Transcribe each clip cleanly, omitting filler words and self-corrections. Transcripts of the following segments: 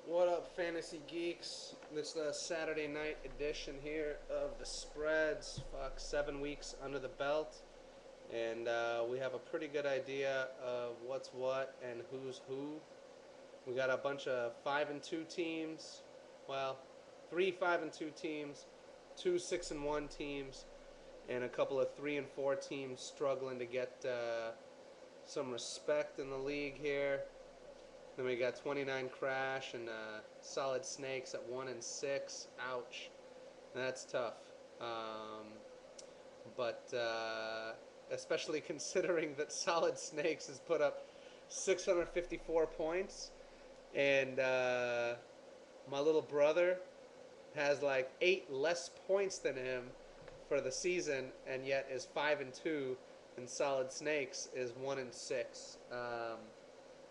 What up, Fantasy Geeks? It's the Saturday night edition here of the spreads. Fuck, 7 weeks under the belt. And we have a pretty good idea of what's what and who's who. We got a bunch of 5-2 teams. Well, three 5-2 teams, two 6-1 teams, and a couple of 3-4 teams struggling to get some respect in the league here. Then we got 29 Crash and Solid Snakes at 1-6. Ouch, that's tough. But especially considering that Solid Snakes has put up 654 points, and my little brother has like 8 less points than him for the season, and yet is 5-2, and Solid Snakes is 1-6.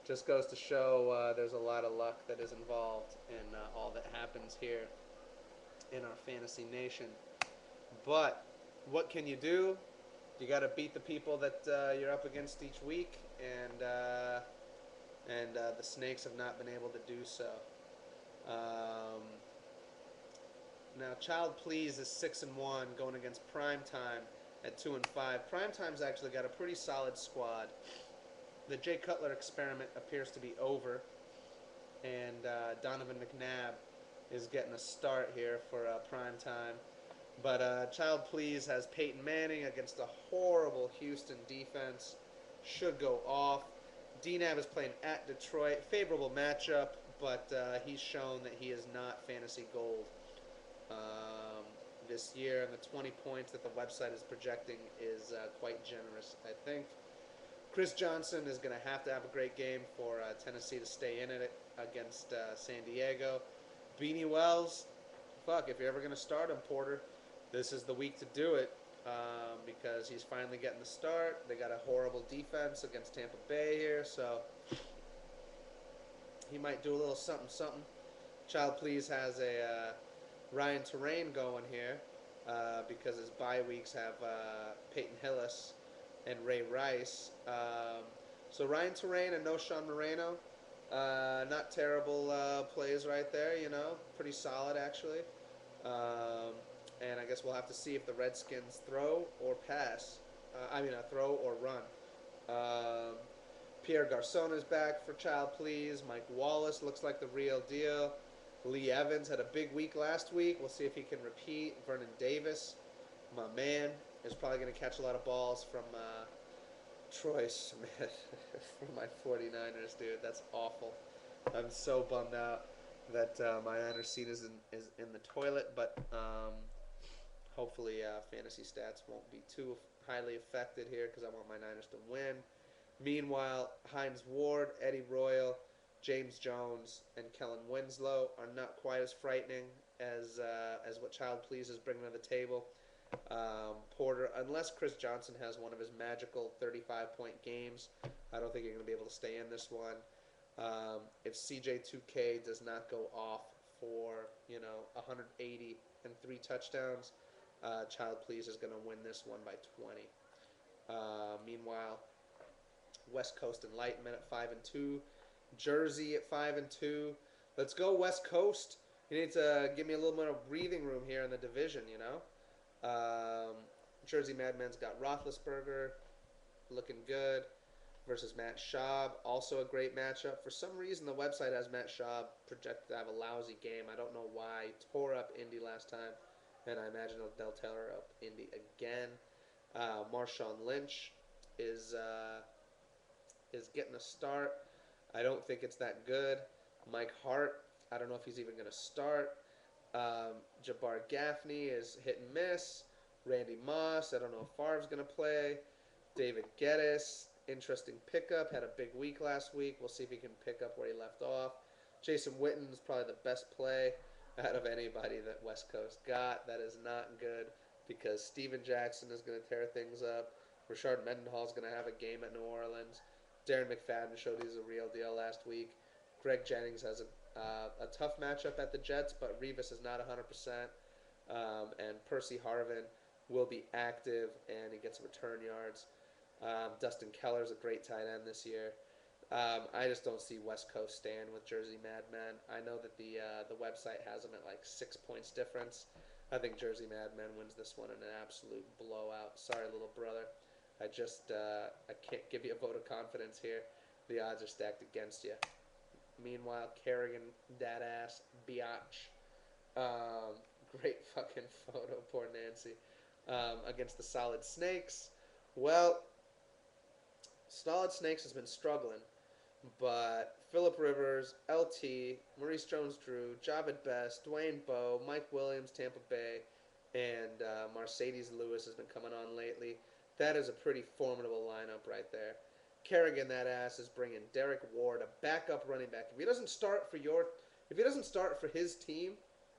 Just goes to show there's a lot of luck that is involved in all that happens here in our fantasy nation. But what can you do? You got to beat the people that you're up against each week, and the Snakes have not been able to do so. Um, Now, Child Please is 6-1, going against Primetime at 2-5. Primetime's actually got a pretty solid squad. The Jay Cutler experiment appears to be over, and Donovan McNabb is getting a start here for prime time. But Child Please has Peyton Manning against a horrible Houston defense. Should go off. DNAB is playing at Detroit. Favorable matchup, but he's shown that he is not fantasy gold this year. And the 20 points that the website is projecting is quite generous, I think. Chris Johnson is going to have a great game for Tennessee to stay in it against San Diego. Beanie Wells, fuck, if you're ever going to start him, Porter, this is the week to do it because he's finally getting the start. They got a horrible defense against Tampa Bay here, so he might do a little something something. Child Please has a Ryan Terrain going here because his bye weeks have Peyton Hillis and Ray Rice. So Ryan Terrain and No Sean Moreno, not terrible plays right there, you know, pretty solid actually. And I guess we'll have to see if the Redskins throw or pass. Throw or run. Um, Pierre Garcon is back for Child Please. Mike Wallace looks like the real deal. Lee Evans had a big week last week. We'll see if he can repeat. Vernon Davis, my man, is probably going to catch a lot of balls from Troy Smith from my 49ers, dude. That's awful. I'm so bummed out that my Niners seat is in the toilet, but hopefully fantasy stats won't be too highly affected here because I want my Niners to win. Meanwhile, Hines Ward, Eddie Royal, James Jones, and Kellen Winslow are not quite as frightening as what Child Please is bringing to the table. Porter, unless Chris Johnson has one of his magical 35-point games, I don't think you're going to be able to stay in this one. If CJ2K does not go off for 180 and 3 touchdowns, Child Please is going to win this one by 20. Meanwhile, West Coast Enlightenment at 5-2, Jersey at 5-2. Let's go West Coast. You need to give me a little bit of breathing room here in the division, you know. Jersey Madmen's got Roethlisberger, looking good, versus Matt Schaub, also a great matchup. For some reason, the website has Matt Schaub projected to have a lousy game. I don't know why. He tore up Indy last time, and I imagine they'll tear up Indy again. Marshawn Lynch is getting a start. I don't think it's that good. Mike Hart, I don't know if he's even going to start. Jabbar Gaffney is hit and miss. Randy Moss, I don't know if Favre's going to play. David Geddes, interesting pickup. Had a big week last week. We'll see if he can pick up where he left off. Jason Witten is probably the best play out of anybody that West Coast got. That is not good because Steven Jackson is going to tear things up. Rashard Mendenhall is going to have a game at New Orleans. Darren McFadden showed he's a real deal last week. Greg Jennings has a tough matchup at the Jets, but Revis is not 100%. And Percy Harvin will be active, and he gets return yards. Dustin Keller's a great tight end this year. I just don't see West Coast staying with Jersey Madmen. I know that the website has them at like 6 points difference. I think Jersey Madmen wins this one in an absolute blowout. Sorry, little brother. I can't give you a vote of confidence here. The odds are stacked against you. Meanwhile, Kerrigan, that ass, biatch. Um, Great fucking photo, poor Nancy. Against the Solid Snakes. Well, Solid Snakes has been struggling, but Philip Rivers, LT, Maurice Jones-Drew, Javid Best, Dwayne Bowe, Mike Williams, Tampa Bay, and Mercedes Lewis has been coming on lately. That is a pretty formidable lineup right there. Kerrigan, that ass, is bringing Derek Ward, a backup running back. If he doesn't start for his team,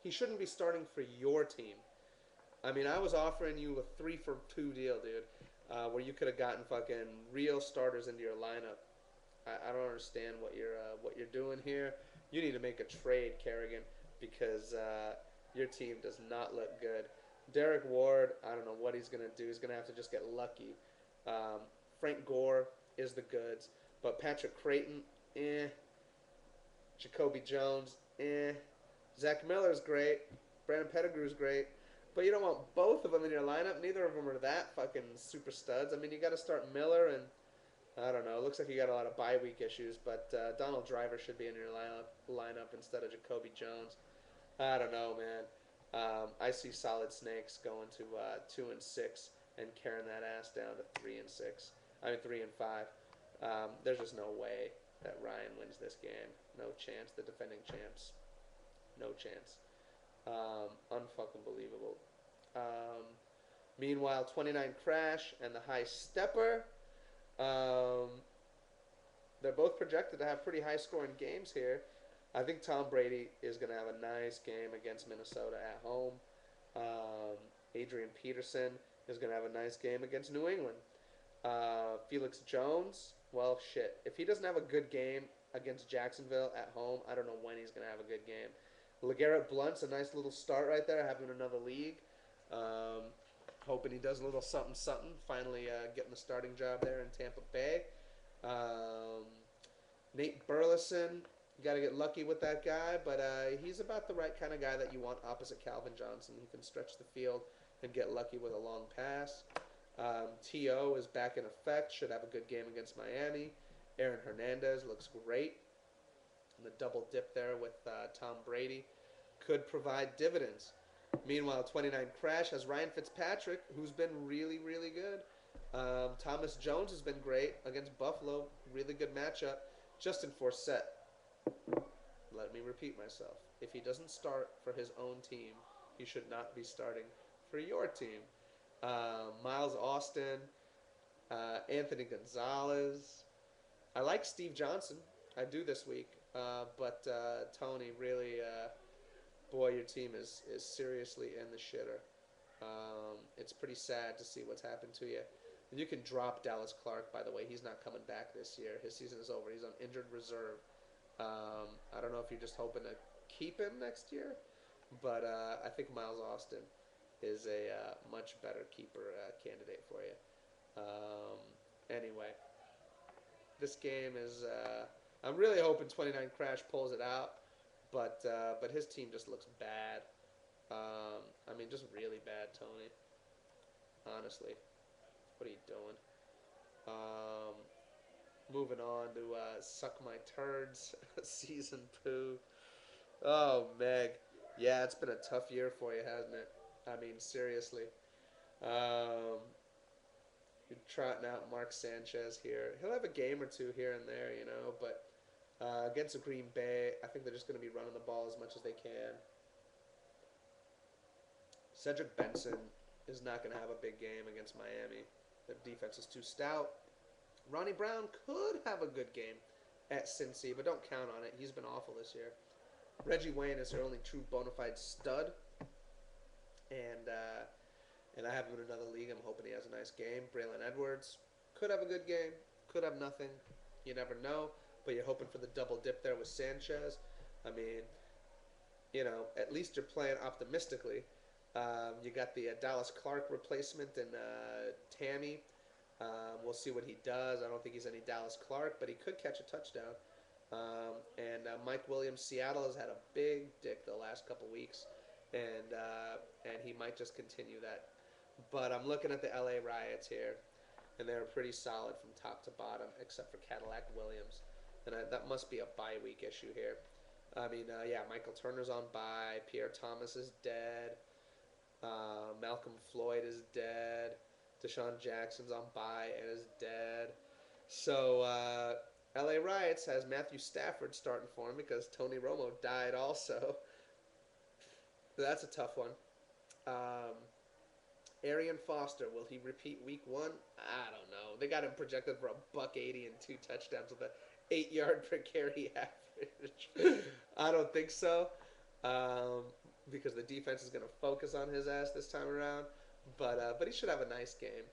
he shouldn't be starting for your team. I mean, I was offering you a 3-for-2 deal, dude, where you could have gotten fucking real starters into your lineup. I don't understand what you're doing here. You need to make a trade, Kerrigan, because your team does not look good. Derek Ward, I don't know what he's gonna do. He's gonna have to just get lucky. Frank Gore is the goods, but Patrick Creighton, eh. Jacoby Jones, eh. Zach Miller's great. Brandon Pettigrew's great. But you don't want both of them in your lineup. Neither of them are that fucking super studs. I mean, you got to start Miller, and I don't know. It looks like you got a lot of bye week issues, but Donald Driver should be in your lineup instead of Jacoby Jones. I don't know, man. I see Solid Snakes going to 2-6 and carrying that ass down to 3-6. I mean 3-5. There's just no way that Ryan wins this game. No chance. The defending champs. No chance. Unfucking believable. Meanwhile, 29 Crash and the High Stepper. Um, they're both projected to have pretty high scoring games here. I think Tom Brady is going to have a nice game against Minnesota at home. Adrian Peterson is going to have a nice game against New England. Felix Jones, well, shit. If he doesn't have a good game against Jacksonville at home, I don't know when he's going to have a good game. LeGarrette Blount's a nice little start right there, having another league. Hoping he does a little something. Finally getting the starting job there in Tampa Bay. Nate Burleson, you got to get lucky with that guy, but he's about the right kind of guy that you want opposite Calvin Johnson. He can stretch the field and get lucky with a long pass. T.O. is back in effect, should have a good game against Miami. Aaron Hernandez looks great. And the double dip there with Tom Brady could provide dividends. Meanwhile, 29 Crash has Ryan Fitzpatrick, who's been really, really good. Thomas Jones has been great against Buffalo. Really good matchup. Justin Forsett, let me repeat myself. If he doesn't start for his own team, he should not be starting for your team. Miles Austin, Anthony Gonzalez. I like Steve Johnson. I do this week. But Tony, really, boy, your team is seriously in the shitter. It's pretty sad to see what's happened to you. And you can drop Dallas Clark, by the way. He's not coming back this year. His season is over. He's on injured reserve. I don't know if you're just hoping to keep him next year, but I think Miles Austin is a much better keeper candidate for you. Anyway, this game is... I'm really hoping 29 Crash pulls it out, but his team just looks bad. I mean, just really bad, Tony. Honestly. What are you doing? Moving on to Suck My Turds, Season Poo. Oh, Meg. Yeah, it's been a tough year for you, hasn't it? I mean, seriously. You're trotting out Mark Sanchez here. He'll have a game or two here and there, you know, but against the Green Bay, I think they're just going to be running the ball as much as they can. Cedric Benson is not going to have a big game against Miami. Their defense is too stout. Ronnie Brown could have a good game at Cincy, but don't count on it. He's been awful this year. Reggie Wayne is their only true bona fide stud. And I have him in another league. I'm hoping he has a nice game. Braylon Edwards could have a good game. Could have nothing. You never know. But you're hoping for the double dip there with Sanchez. I mean, you know, at least you're playing optimistically. You got the Dallas Clark replacement and Tammy. We'll see what he does. I don't think he's any Dallas Clark, but he could catch a touchdown. And Mike Williams, Seattle has had a big dick the last couple weeks, and he might just continue that. But I'm looking at the LA Riots here, and they're pretty solid from top to bottom, except for Cadillac Williams, and that must be a bye week issue here. I mean, yeah, Michael Turner's on bye. Pierre Thomas is dead. Malcolm Floyd is dead. Deshaun Jackson's on bye and is dead. So LA Riots has Matthew Stafford starting for him because Tony Romo died also. That's a tough one. Um, Arian Foster, will he repeat week one? I don't know. They got him projected for a $180 and 2 touchdowns with a 8-yard per carry average. I don't think so. Because the defense is going to focus on his ass this time around. But he should have a nice game.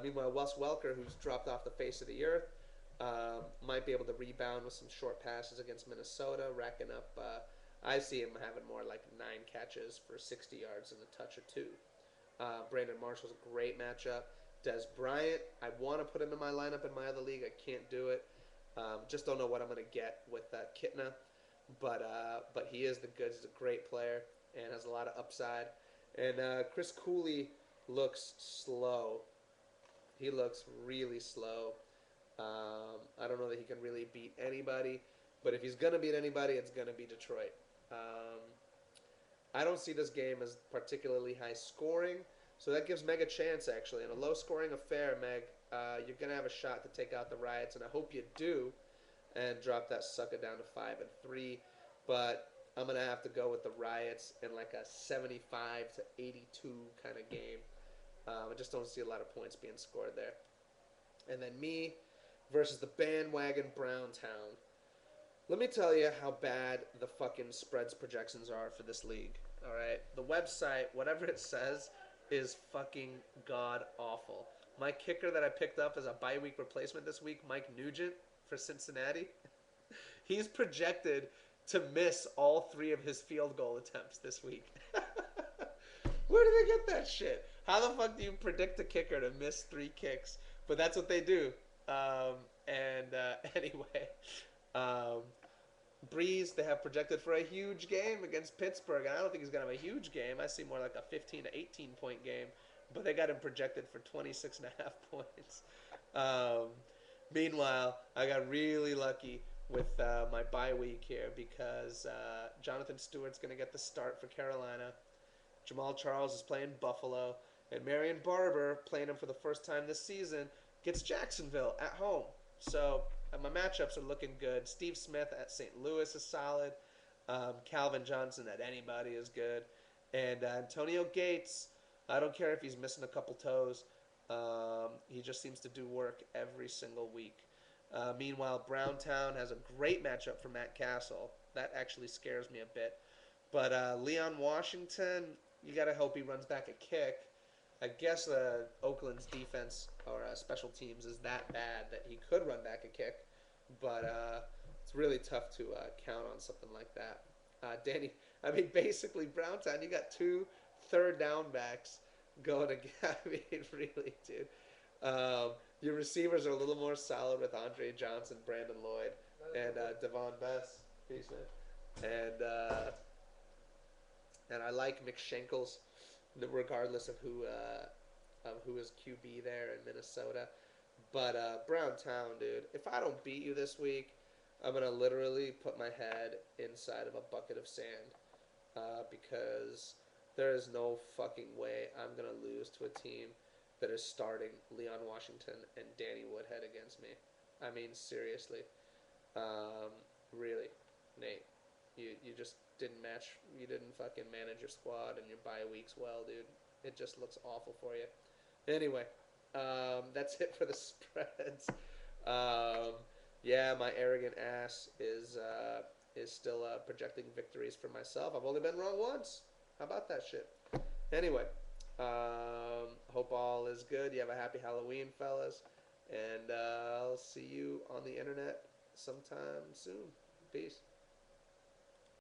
Meanwhile, Wes Welker, who's dropped off the face of the earth, might be able to rebound with some short passes against Minnesota, racking up. I see him having more like 9 catches for 60 yards and a touch or two. Brandon Marshall's a great matchup. Des Bryant, I want to put him in my lineup in my other league. I can't do it. Just don't know what I'm going to get with Kitna. But he is the goods. He's a great player and has a lot of upside. And Chris Cooley looks slow. He looks really slow. I don't know that he can really beat anybody. But if he's going to beat anybody, it's going to be Detroit. I don't see this game as particularly high scoring. So that gives Meg a chance, actually. In a low-scoring affair, Meg, you're going to have a shot to take out the Riots. And I hope you do and drop that sucker down to 5-3. But I'm going to have to go with the Riots in like a 75 to 82 kind of game. I just don't see a lot of points being scored there. And then me versus the bandwagon Browntown. Let me tell you how bad the fucking spreads projections are for this league. All right? The website, whatever it says, is fucking god awful. My kicker that I picked up as a bye week replacement this week, Mike Nugent for Cincinnati, he's projected to miss all 3 of his field goal attempts this week. Where do they get that shit? How the fuck do you predict a kicker to miss 3 kicks? But that's what they do. Anyway, Breeze, they have projected for a huge game against Pittsburgh, and I don't think he's going to have a huge game. I see more like a 15 to 18 point game, but they got him projected for 26.5 points. Meanwhile, I got really lucky with my bye week here because Jonathan Stewart's going to get the start for Carolina. Jamal Charles is playing Buffalo, and Marion Barber, playing him for the first time this season, gets Jacksonville at home. So my matchups are looking good. Steve Smith at St. Louis is solid. Calvin Johnson at anybody is good. And Antonio Gates, I don't care if he's missing a couple toes. He just seems to do work every single week. Meanwhile, Browntown has a great matchup for Matt Castle. That actually scares me a bit. But Leon Washington, you got to hope he runs back a kick. I guess Oakland's defense or special teams is that bad that he could run back a kick. But it's really tough to count on something like that. Basically, Browntown, you got 2 third down backs going again. I mean, really, dude. Your receivers are a little more solid with Andre Johnson, Brandon Lloyd, and Devon Bess. Peace, man. And I like McShankles, regardless of who is QB there in Minnesota. But Browntown, dude, if I don't beat you this week, I'm gonna literally put my head inside of a bucket of sand because there is no fucking way I'm gonna lose to a team that is starting Leon Washington and Danny Woodhead against me. I mean, seriously. Really, Nate. You just didn't fucking manage your squad and your bye weeks well, dude. It just looks awful for you. Anyway, that's it for the spreads. Yeah, my arrogant ass is still projecting victories for myself. I've only been wrong once. How about that shit? Anyway, hope all is good. You have a happy Halloween, fellas. And I'll see you on the internet sometime soon. Peace.